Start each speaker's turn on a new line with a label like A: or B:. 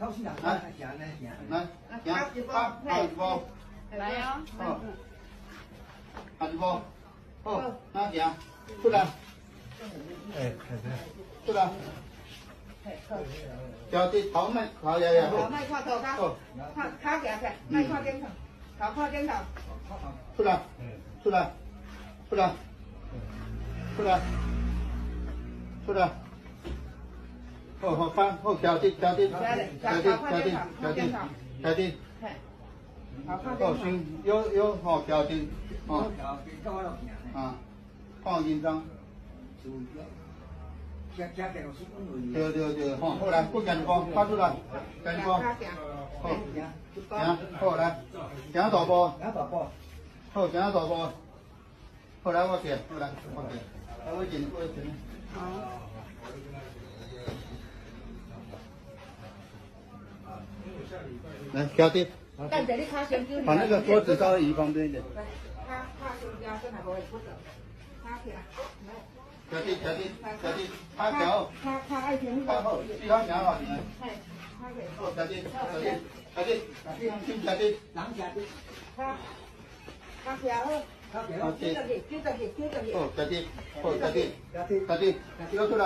A: 掏心眼，来，行来行。
B: 来，行，八好一包，
C: 来哟。
B: 好一包，好，那行，出来，
A: 哎，
B: 出来。叫啲頭咪，頭嘢嘢好。
D: 咪跨頭卡，卡夾嘅，咪跨鏡頭，頭跨鏡頭。
B: 出來，出來，出來，出來，出來。好好翻，好調啲，調啲，調啲，調啲，調啲，調啲。好先，有好調啲，哦，啊，放緊張。对，好，来，不赶光，发出来，赶光，好，行，好来，行大波，好，行大波，好来我点，好来，我点，来我点，我点，来调低，把那个桌子稍微移旁边一点。调低，他调，他爱听他好，他调好点。好，调低，调低，
D: 人調啲，他調好，
B: 好，
D: 叫得嘅，
B: 好，調低，調低，調出來。